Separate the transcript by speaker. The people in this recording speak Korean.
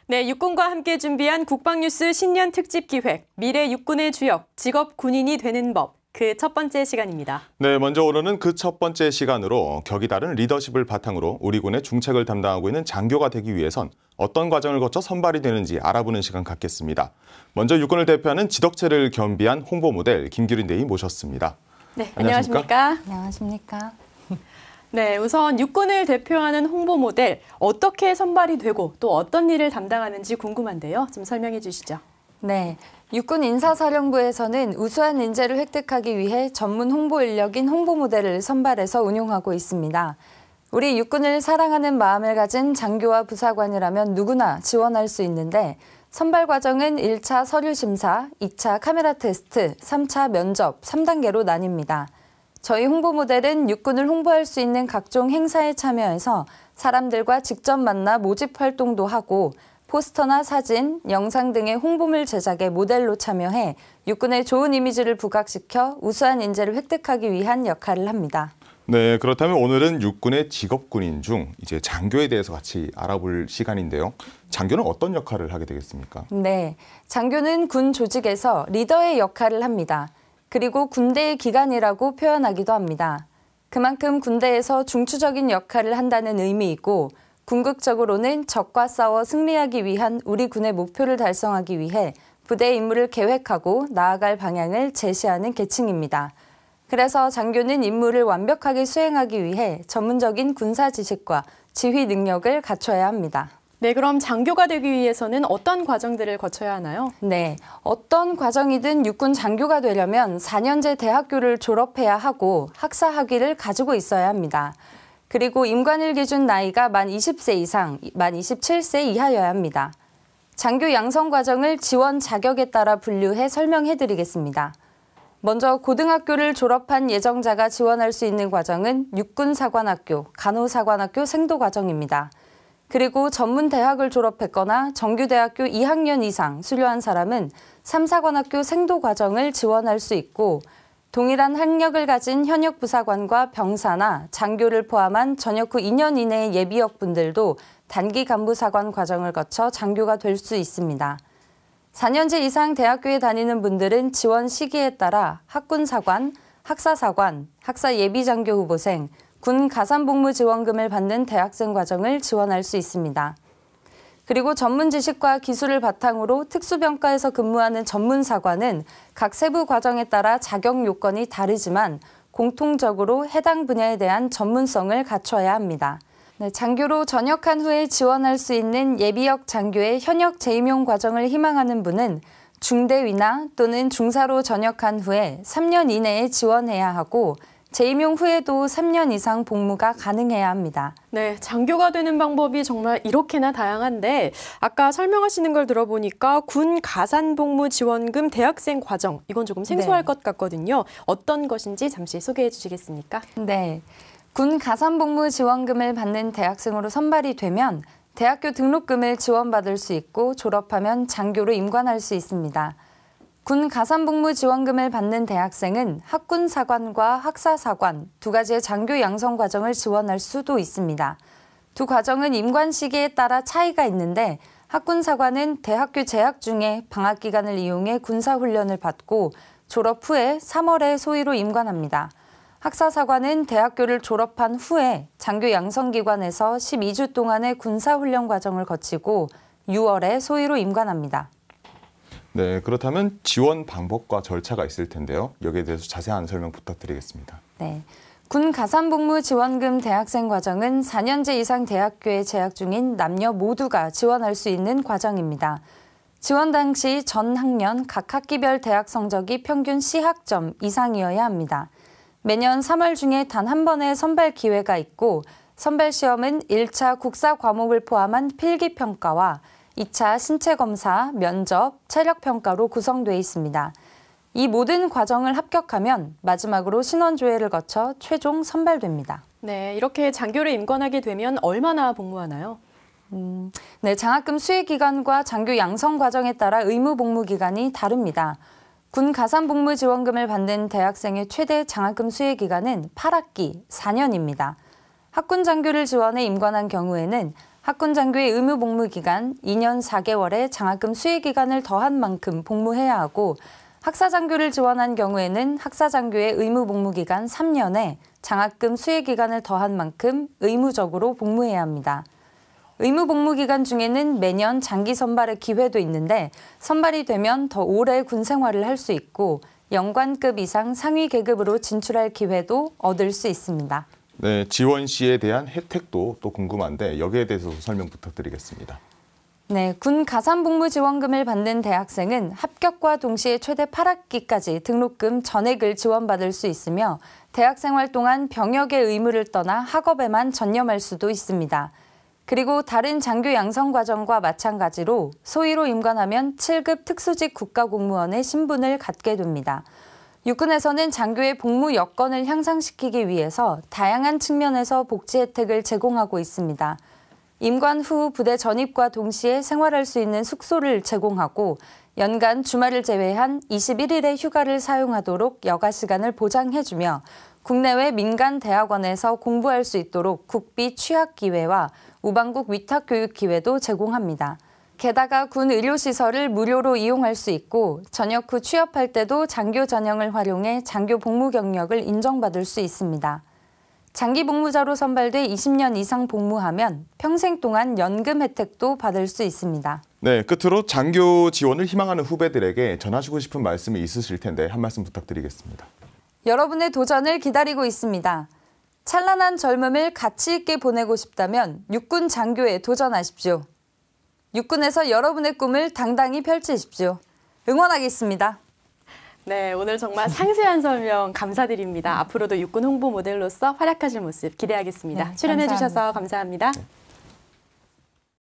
Speaker 1: 네, 육군과 함께 준비한 국방뉴스 신년 특집 기획, 미래 육군의 주역, 직업 군인이 되는 법, 그 첫 번째 시간입니다.
Speaker 2: 네, 먼저 오늘은 그 첫 번째 시간으로 격이 다른 리더십을 바탕으로 우리 군의 중책을 담당하고 있는 장교가 되기 위해선 어떤 과정을 거쳐 선발이 되는지 알아보는 시간 갖겠습니다. 먼저 육군을 대표하는 지덕체를 겸비한 홍보 모델 김규린 대위 모셨습니다.
Speaker 1: 네, 안녕하십니까?
Speaker 3: 안녕하십니까?
Speaker 1: 네, 우선 육군을 대표하는 홍보 모델, 어떻게 선발이 되고 또 어떤 일을 담당하는지 궁금한데요. 좀 설명해 주시죠.
Speaker 3: 네, 육군 인사사령부에서는 우수한 인재를 획득하기 위해 전문 홍보 인력인 홍보 모델을 선발해서 운용하고 있습니다. 우리 육군을 사랑하는 마음을 가진 장교와 부사관이라면 누구나 지원할 수 있는데 선발 과정은 1차 서류 심사, 2차 카메라 테스트, 3차 면접, 3단계로 나뉩니다. 저희 홍보 모델은 육군을 홍보할 수 있는 각종 행사에 참여해서 사람들과 직접 만나 모집 활동도 하고 포스터나 사진, 영상 등의 홍보물 제작에 모델로 참여해 육군의 좋은 이미지를 부각시켜 우수한 인재를 획득하기 위한 역할을 합니다.
Speaker 2: 네, 그렇다면 오늘은 육군의 직업군인 중 이제 장교에 대해서 같이 알아볼 시간인데요. 장교는 어떤 역할을 하게 되겠습니까?
Speaker 3: 네, 장교는 군 조직에서 리더의 역할을 합니다. 그리고 군대의 기관이라고 표현하기도 합니다. 그만큼 군대에서 중추적인 역할을 한다는 의미이고 궁극적으로는 적과 싸워 승리하기 위한 우리 군의 목표를 달성하기 위해 부대의 임무를 계획하고 나아갈 방향을 제시하는 계층입니다. 그래서 장교는 임무를 완벽하게 수행하기 위해 전문적인 군사 지식과 지휘 능력을 갖춰야 합니다.
Speaker 1: 네, 그럼 장교가 되기 위해서는 어떤 과정들을 거쳐야 하나요?
Speaker 3: 네, 어떤 과정이든 육군 장교가 되려면 4년제 대학교를 졸업해야 하고 학사 학위를 가지고 있어야 합니다. 그리고 임관일 기준 나이가 만 20세 이상, 만 27세 이하여야 합니다. 장교 양성 과정을 지원 자격에 따라 분류해 설명해 드리겠습니다. 먼저 고등학교를 졸업한 예정자가 지원할 수 있는 과정은 육군사관학교, 간호사관학교 생도과정입니다. 그리고 전문대학을 졸업했거나 정규대학교 2학년 이상 수료한 사람은 삼사관학교 생도과정을 지원할 수 있고 동일한 학력을 가진 현역 부사관과 병사나 장교를 포함한 전역 후 2년 이내의 예비역 분들도 단기 간부사관 과정을 거쳐 장교가 될 수 있습니다. 4년제 이상 대학교에 다니는 분들은 지원 시기에 따라 학군사관, 학사사관, 학사 예비장교 후보생, 군 가산복무 지원금을 받는 대학생 과정을 지원할 수 있습니다. 그리고 전문 지식과 기술을 바탕으로 특수병과에서 근무하는 전문사관은 각 세부 과정에 따라 자격 요건이 다르지만 공통적으로 해당 분야에 대한 전문성을 갖춰야 합니다. 네, 장교로 전역한 후에 지원할 수 있는 예비역 장교의 현역 재임용 과정을 희망하는 분은 중대위나 또는 중사로 전역한 후에 3년 이내에 지원해야 하고 재임용 후에도 3년 이상 복무가 가능해야 합니다.
Speaker 1: 네, 장교가 되는 방법이 정말 이렇게나 다양한데 아까 설명하시는 걸 들어보니까 군 가산복무 지원금 대학생 과정, 이건 조금 생소할 것 같거든요. 어떤 것인지 잠시 소개해 주시겠습니까?
Speaker 3: 네, 군 가산복무 지원금을 받는 대학생으로 선발이 되면 대학교 등록금을 지원받을 수 있고 졸업하면 장교로 임관할 수 있습니다. 군 가산복무 지원금을 받는 대학생은 학군사관과 학사사관 두 가지의 장교 양성 과정을 지원할 수도 있습니다. 두 과정은 임관 시기에 따라 차이가 있는데 학군사관은 대학교 재학 중에 방학 기간을 이용해 군사훈련을 받고 졸업 후에 3월에 소위로 임관합니다. 학사사관은 대학교를 졸업한 후에 장교 양성기관에서 12주 동안의 군사훈련 과정을 거치고 6월에 소위로 임관합니다.
Speaker 2: 네, 그렇다면 지원 방법과 절차가 있을 텐데요. 여기에 대해서 자세한 설명 부탁드리겠습니다.
Speaker 3: 네, 군 가산복무 지원금 대학생 과정은 4년제 이상 대학교에 재학 중인 남녀 모두가 지원할 수 있는 과정입니다. 지원 당시 전 학년 각 학기별 대학 성적이 평균 C학점 이상이어야 합니다. 매년 3월 중에 단 한 번의 선발 기회가 있고 선발 시험은 1차 국사 과목을 포함한 필기평가와 2차 신체검사, 면접, 체력평가로 구성되어 있습니다. 이 모든 과정을 합격하면 마지막으로 신원조회를 거쳐 최종 선발됩니다.
Speaker 1: 네, 이렇게 장교를 임관하게 되면 얼마나 복무하나요?
Speaker 3: 네, 장학금 수혜 기간과 장교 양성 과정에 따라 의무 복무 기간이 다릅니다. 군 가산복무 지원금을 받는 대학생의 최대 장학금 수혜 기간은 8학기 4년입니다. 학군 장교를 지원해 임관한 경우에는 학군 장교의 의무 복무 기간 2년 4개월의 장학금 수혜 기간을 더한 만큼 복무해야 하고 학사 장교를 지원한 경우에는 학사 장교의 의무 복무 기간 3년에 장학금 수혜 기간을 더한 만큼 의무적으로 복무해야 합니다. 의무 복무 기간 중에는 매년 장기 선발의 기회도 있는데 선발이 되면 더 오래 군 생활을 할 수 있고 영관급 이상 상위 계급으로 진출할 기회도 얻을 수 있습니다.
Speaker 2: 네, 지원 시에 대한 혜택도 또 궁금한데 여기에 대해서 설명 부탁드리겠습니다.
Speaker 3: 네, 군 가산복무 지원금을 받는 대학생은 합격과 동시에 최대 8학기까지 등록금 전액을 지원받을 수 있으며 대학 생활 동안 병역의 의무를 떠나 학업에만 전념할 수도 있습니다. 그리고 다른 장교 양성 과정과 마찬가지로 소위로 임관하면 7급 특수직 국가공무원의 신분을 갖게 됩니다. 육군에서는 장교의 복무 여건을 향상시키기 위해서 다양한 측면에서 복지 혜택을 제공하고 있습니다. 임관 후 부대 전입과 동시에 생활할 수 있는 숙소를 제공하고 연간 주말을 제외한 21일의 휴가를 사용하도록 여가 시간을 보장해주며 국내외 민간 대학원에서 공부할 수 있도록 국비 취학 기회와 우방국 위탁 교육 기회도 제공합니다. 게다가 군 의료시설을 무료로 이용할 수 있고 전역 후 취업할 때도 장교 전형을 활용해 장교 복무 경력을 인정받을 수 있습니다. 장기 복무자로 선발돼 20년 이상 복무하면 평생 동안 연금 혜택도 받을 수 있습니다.
Speaker 2: 네, 끝으로 장교 지원을 희망하는 후배들에게 전하시고 싶은 말씀이 있으실 텐데 한 말씀 부탁드리겠습니다.
Speaker 3: 여러분의 도전을 기다리고 있습니다. 찬란한 젊음을 가치 있게 보내고 싶다면 육군 장교에 도전하십시오. 육군에서 여러분의 꿈을 당당히 펼치십시오. 응원하겠습니다.
Speaker 1: 네, 오늘 정말 상세한 설명 감사드립니다. 앞으로도 육군 홍보 모델로서 활약하실 모습 기대하겠습니다.
Speaker 3: 네,
Speaker 1: 출연해 주셔서 감사합니다.